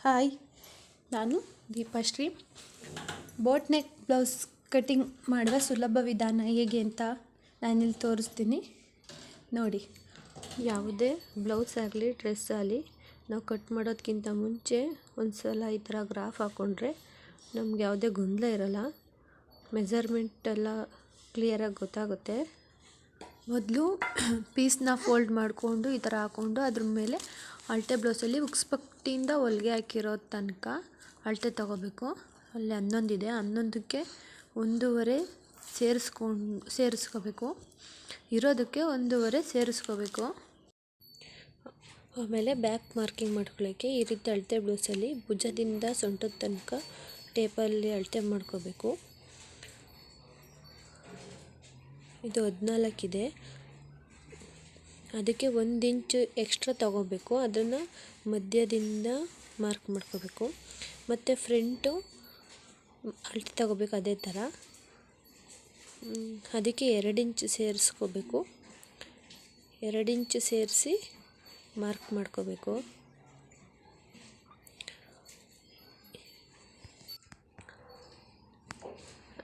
Hi, ನಾನು Deepashree. Boat neck blouse cutting ಮಾಡುವ ಸುಲಭ ವಿಧಾನ ಹೇಗೆ ಅಂತ ನಾನಿಲ್ಲಿ ತೋರಿಸ್ತೀನಿ ನೋಡಿ. ಯಾವುದೇ ಬ್ಲೌಸ್ ಆಗಲಿ ಡ್ರೆಸ್ ಆಗಲಿ ನಾವು ಕಟ್ ಮಾಡೋದಕ್ಕಿಂತ ಮುಂಚೆ ಒಂದು ಸಲ ಈ ಥರ ಗ್ರಾಫ್ ಹಾಕ್ಕೊಂಡ್ರೆ ನಮ್ಗೆ ಯಾವುದೇ ಗೊಂದಲ ಇರೋಲ್ಲ. ಮೆಜರ್ಮೆಂಟ್ ಎಲ್ಲ ಕ್ಲಿಯರಾಗಿ ಗೊತ್ತಾಗುತ್ತೆ. ಮೊದಲು ಪೀಸ್ನ ಫೋಲ್ಡ್ ಮಾಡಿಕೊಂಡು ಈ ಥರ ಹಾಕ್ಕೊಂಡು ಅದ್ರ ಮೇಲೆ ಅಳತೆ ಬ್ಲೌಸಲ್ಲಿ ಉಕ್ಸ್ ಪಟ್ಟಿಯಿಂದ ಹೊಲಿಗೆ ಹಾಕಿರೋ ತನಕ ಅಳತೆ ತೊಗೋಬೇಕು. ಅಲ್ಲಿ 11 ಇದೆ, 11ಕ್ಕೆ 1.5 ಸೇರಿಸ್ಕೋಬೇಕು. ಇರೋದಕ್ಕೆ 1.5 ಸೇರಿಸ್ಕೋಬೇಕು. ಆಮೇಲೆ ಬ್ಯಾಕ್ ಮಾರ್ಕಿಂಗ್ ಮಾಡ್ಕೊಳ್ಳೋಕ್ಕೆ ಈ ರೀತಿ ಅಳತೆ ಬ್ಲೌಸಲ್ಲಿ ಭುಜದಿಂದ ಸೊಂಟದ ತನಕ ಟೇಪಲ್ಲಿ ಅಳತೆ ಮಾಡ್ಕೋಬೇಕು. ಇದು 14 ಇದೆ, ಅದಕ್ಕೆ 1 ಇಂಚು ಎಕ್ಸ್ಟ್ರಾ ತಗೋಬೇಕು. ಅದನ್ನು ಮಧ್ಯದಿಂದ ಮಾರ್ಕ್ ಮಾಡ್ಕೋಬೇಕು. ಮತ್ತು ಫ್ರಂಟು ಅಳತೆ ತಗೋಬೇಕು ಅದೇ ಥರ. ಅದಕ್ಕೆ 2 ಇಂಚು ಸೇರಿಸ್ಕೋಬೇಕು. 2 ಇಂಚು ಸೇರಿಸಿ ಮಾರ್ಕ್ ಮಾಡ್ಕೋಬೇಕು.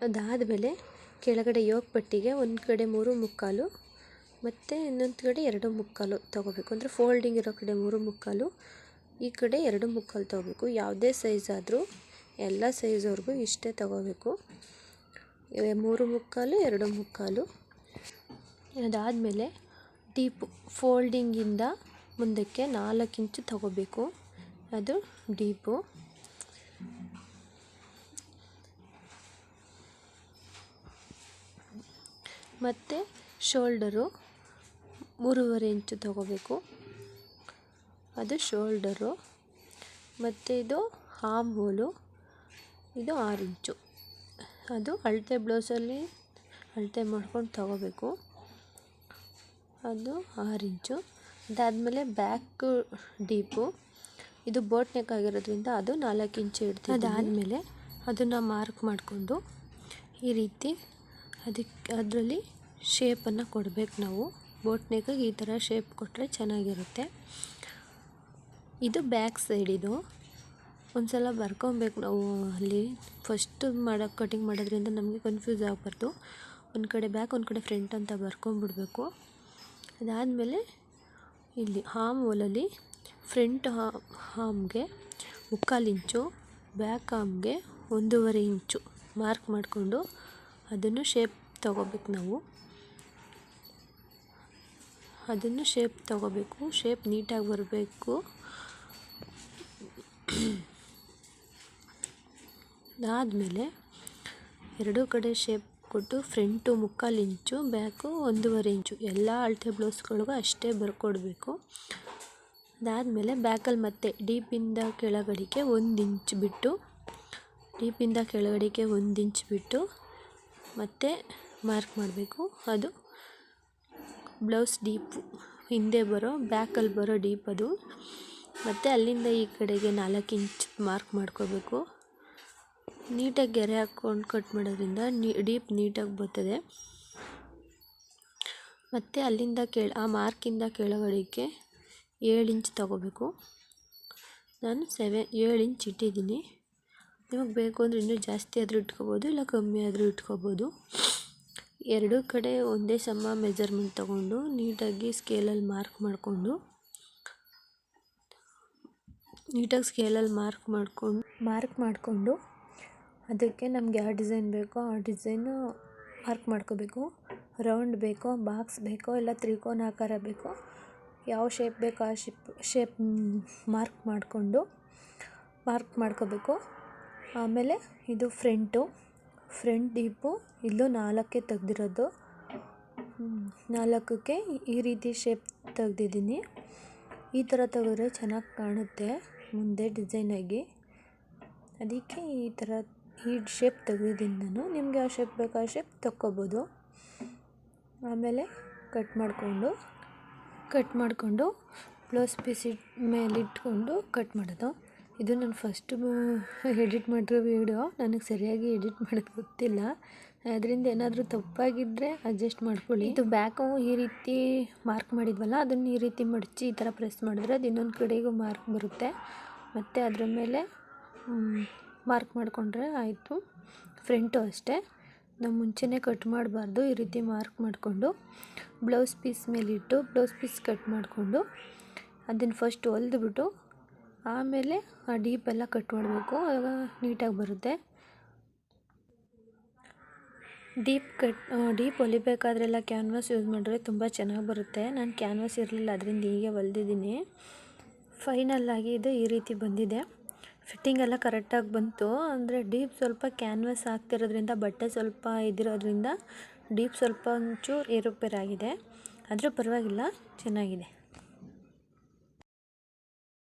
ಅದಾದಮೇಲೆ ಕೆಳಗಡೆ ಯೋಕ್ ಪಟ್ಟಿಗೆ ಒಂದು ಕಡೆ 3/4 ಮತ್ತು ಇನ್ನೊಂದು ಕಡೆ 2/4 ತೊಗೋಬೇಕು. ಅಂದರೆ ಫೋಲ್ಡಿಂಗ್ ಇರೋ ಕಡೆ 3/4, ಈ ಕಡೆ 2/4 ತೊಗೋಬೇಕು. ಯಾವುದೇ ಸೈಜ್ ಆದರೂ ಎಲ್ಲ ಸೈಜವ್ರಿಗೂ ಇಷ್ಟೇ ತೊಗೋಬೇಕು. 3/4, 2/4. ಅದಾದಮೇಲೆ ಡೀಪು ಫೋಲ್ಡಿಂಗಿಂದ ಮುಂದಕ್ಕೆ 4 ಇಂಚು ತೊಗೋಬೇಕು. ಅದು ಡೀಪು. ಮತ್ತು ಶೋಲ್ಡರು 3.5 ಇಂಚು ತೊಗೋಬೇಕು. ಅದು ಶೋಲ್ಡರು. ಮತ್ತು ಇದು ಆರ್ಮ್ ಹೋಲು, ಇದು 6 ಇಂಚು. ಅದು ಅಳತೆ ಬ್ಲೌಸಲ್ಲಿ ಅಳತೆ ಮಾಡ್ಕೊಂಡು ತೊಗೋಬೇಕು. ಅದು 6 ಇಂಚು. ಅದಾದಮೇಲೆ ಬ್ಯಾಕ್ ಡೀಪು, ಇದು ಬೋಟ್ ನೆಕ್ ಆಗಿರೋದ್ರಿಂದ ಅದು 4 ಇಂಚು ಇಡ್ತೀವಿ. ಅದಾದಮೇಲೆ ಅದನ್ನು ಮಾರ್ಕ್ ಮಾಡಿಕೊಂಡು ಈ ರೀತಿ ಅದರಲ್ಲಿ ಶೇಪನ್ನು ಕೊಡಬೇಕು ನಾವು. ಬೋಟ್ ನೆಕ್ಕಿಗೆ ಈ ಥರ ಶೇಪ್ ಕೊಟ್ಟರೆ ಚೆನ್ನಾಗಿರುತ್ತೆ. ಇದು ಬ್ಯಾಕ್ ಸೈಡ್. ಇದು ಒಂದು ಸಲ ಬರ್ಕೊಬೇಕು ನಾವು. ಅಲ್ಲಿ ಫಸ್ಟು ಕಟಿಂಗ್ ಮಾಡೋದ್ರಿಂದ ನಮಗೆ ಕನ್ಫ್ಯೂಸ್ ಆಗಬಾರ್ದು. ಒಂದು ಕಡೆ ಬ್ಯಾಕ್, ಒಂದು ಕಡೆ ಫ್ರಂಟ್ ಅಂತ ಬರ್ಕೊಂಬಿಡ್ಬೇಕು. ಅದಾದಮೇಲೆ ಇಲ್ಲಿ ಆರ್ಮ್ ಹೋಲಲ್ಲಿ ಫ್ರಂಟ್ ಆರ್ಮ್ಗೆ 3/4 ಇಂಚು, ಬ್ಯಾಕ್ ಆರ್ಮ್ಗೆ 1.5 ಇಂಚು ಮಾರ್ಕ್ ಮಾಡಿಕೊಂಡು ಅದನ್ನು ಶೇಪ್ ತೊಗೋಬೇಕು ನಾವು. ಅದನ್ನು ಶೇಪ್ ತೊಗೋಬೇಕು. ಶೇಪ್ ನೀಟಾಗಿ ಬರಬೇಕು. ಅದಾದಮೇಲೆ ಎರಡೂ ಕಡೆ ಶೇಪ್ ಕೊಟ್ಟು ಫ್ರಂಟು 3/4 ಇಂಚು, ಬ್ಯಾಕು 1.5 ಇಂಚು, ಎಲ್ಲ ಅಳತೆ ಬ್ಲೌಸ್ಗಳಿಗೂ ಅಷ್ಟೇ ಬರ್ಕೊಡ್ಬೇಕು. ಅದಾದಮೇಲೆ ಬ್ಯಾಕಲ್ಲಿ ಮತ್ತೆ ಡೀಪಿಂದ ಕೆಳಗಡೆಗೆ 1 ಇಂಚ್ ಬಿಟ್ಟು, ಡೀಪಿಂದ ಕೆಳಗಡೆಗೆ 1 ಇಂಚ್ ಬಿಟ್ಟು ಮತ್ತೆ ಮಾರ್ಕ್ ಮಾಡಬೇಕು. ಅದು ಬ್ಲೌಸ್ ಡೀಪು, ಹಿಂದೆ ಬರೋ ಬ್ಯಾಕಲ್ಲಿ ಬರೋ ಡೀಪ್ ಅದು. ಮತ್ತು ಅಲ್ಲಿಂದ ಈ ಕಡೆಗೆ 4 ಇಂಚ್ ಮಾರ್ಕ್ ಮಾಡ್ಕೋಬೇಕು. ನೀಟಾಗಿ ಗೆರೆ ಹಾಕ್ಕೊಂಡು ಕಟ್ ಮಾಡೋದ್ರಿಂದ ಡೀಪ್ ನೀಟಾಗಿ ಬರ್ತದೆ. ಮತ್ತು ಅಲ್ಲಿಂದ ಆ ಮಾರ್ಕಿಂದ ಕೆಳಗಡೆಗೆ 7 ಇಂಚ್ ತೊಗೋಬೇಕು. ನಾನು 7 ಇಂಚ್ ಇಟ್ಟಿದ್ದೀನಿ. ನಿಮಗೆ ಬೇಕು ಅಂದರೆ ಇನ್ನೂ ಜಾಸ್ತಿ ಆದರೂ ಇಟ್ಕೋಬೋದು, ಇಲ್ಲ ಕಮ್ಮಿ ಆದರೂ ಇಟ್ಕೋಬೋದು. ಎರಡೂ ಕಡೆ ಒಂದೇ ಸಮ ಮೆಜರ್ಮೆಂಟ್ ತೊಗೊಂಡು ನೀಟಾಗಿ ಸ್ಕೇಲಲ್ಲಿ ಮಾರ್ಕ್ ಮಾಡಿಕೊಂಡು ಅದಕ್ಕೆ ನಮಗೆ ಯಾವ ಡಿಸೈನ್ ಬೇಕೋ ಆ ಡಿಸೈನು ಮಾರ್ಕ್ ಮಾಡ್ಕೋಬೇಕು. ರೌಂಡ್ ಬೇಕೋ, ಬಾಕ್ಸ್ ಬೇಕೋ, ಇಲ್ಲ ತ್ರಿಕೋನಾಕಾರ ಬೇಕೋ, ಯಾವ ಶೇಪ್ ಬೇಕೋ ಆ ಶೇಪ್ ಮಾರ್ಕ್ ಮಾಡ್ಕೋಬೇಕು. ಆಮೇಲೆ ಇದು ಫ್ರಂಟ್ ಡೀಪು, ಇಲ್ಲೂ 4ಕ್ಕೆ ತೆಗ್ದಿರೋದು. 4ಕ್ಕೆ ಈ ರೀತಿ ಶೇಪ್ ತೆಗ್ದಿದ್ದೀನಿ. ಈ ಥರ ತೆಗೆದ್ರೆ ಚೆನ್ನಾಗಿ ಕಾಣುತ್ತೆ ಮುಂದೆ ಡಿಸೈನಾಗಿ. ಅದಕ್ಕೆ ಈ ಥರ ಈ ಶೇಪ್ ತೆಗೆದಿದ್ದೀನಿ ನಾನು. ನಿಮಗೆ ಯಾವ ಶೇಪ್ ಬೇಕೋ ಆ ಶೇಪ್ ತಕ್ಕೋಬೋದು. ಆಮೇಲೆ ಕಟ್ ಮಾಡಿಕೊಂಡು ಬ್ಲೌಸ್ ಪೀಸ್ ಮೇಲಿಟ್ಕೊಂಡು ಕಟ್ ಮಾಡೋದು. ಇದು ನಾನು ಫಸ್ಟು ಎಡಿಟ್ ಮಾಡಿರೋ ವೀಡಿಯೋ. ನನಗೆ ಸರಿಯಾಗಿ ಎಡಿಟ್ ಮಾಡೋದು ಗೊತ್ತಿಲ್ಲ, ಅದರಿಂದ ಏನಾದರೂ ತಪ್ಪಾಗಿದ್ದರೆ ಅಡ್ಜಸ್ಟ್ ಮಾಡ್ಕೊಳ್ಳಿ. ಇದು ಬ್ಯಾಕು ಈ ರೀತಿ ಮಾರ್ಕ್ ಮಾಡಿದ್ವಲ್ಲ, ಅದನ್ನು ಈ ರೀತಿ ಮಡಚಿ ಈ ಥರ ಪ್ರೆಸ್ ಮಾಡಿದ್ರೆ ಅದು ಇನ್ನೊಂದು ಕಡೆಗೂ ಮಾರ್ಕ್ ಬರುತ್ತೆ. ಮತ್ತು ಅದ್ರ ಮೇಲೆ ಮಾರ್ಕ್ ಮಾಡಿಕೊಂಡ್ರೆ ಆಯಿತು. ಫ್ರಂಟು ಅಷ್ಟೇ, ನಾವು ಮುಂಚೆನೇ ಕಟ್ ಮಾಡಬಾರ್ದು. ಈ ರೀತಿ ಮಾರ್ಕ್ ಮಾಡಿಕೊಂಡು ಬ್ಲೌಸ್ ಪೀಸ್ ಮೇಲಿಟ್ಟು ಬ್ಲೌಸ್ ಪೀಸ್ ಕಟ್ ಮಾಡಿಕೊಂಡು ಅದನ್ನು ಫಸ್ಟ್ ಹೊಲಿದ್ಬಿಟ್ಟು ಆಮೇಲೆ ಆ ಡೀಪೆಲ್ಲ ಕಟ್ ಮಾಡಬೇಕು. ಆಗ ನೀಟಾಗಿ ಬರುತ್ತೆ. ಡೀಪ್ ಹೊಲಿಬೇಕಾದ್ರೆಲ್ಲ ಕ್ಯಾನ್ವಾಸ್ ಯೂಸ್ ಮಾಡಿದ್ರೆ ತುಂಬ ಚೆನ್ನಾಗಿ ಬರುತ್ತೆ. ನಾನು ಕ್ಯಾನ್ವಾಸ್ ಇರಲಿಲ್ಲ, ಅದರಿಂದ ಹೀಗೆ ಹೊಲ್ದಿದ್ದೀನಿ. ಫೈನಲ್ಲಾಗಿ ಇದು ಈ ರೀತಿ ಬಂದಿದೆ. ಫಿಟ್ಟಿಂಗ್ ಎಲ್ಲ ಕರೆಕ್ಟಾಗಿ ಬಂತು. ಅಂದರೆ ಡೀಪ್ ಸ್ವಲ್ಪ ಕ್ಯಾನ್ವಾಸ್ ಆಗ್ತಿರೋದ್ರಿಂದ, ಬಟ್ಟೆ ಸ್ವಲ್ಪ ಇದಿರೋದ್ರಿಂದ ಡೀಪ್ ಸ್ವಲ್ಪ ಒಂಚೂರು ಏರುಪೇರಾಗಿದೆ. ಆದರೂ ಪರವಾಗಿಲ್ಲ, ಚೆನ್ನಾಗಿದೆ.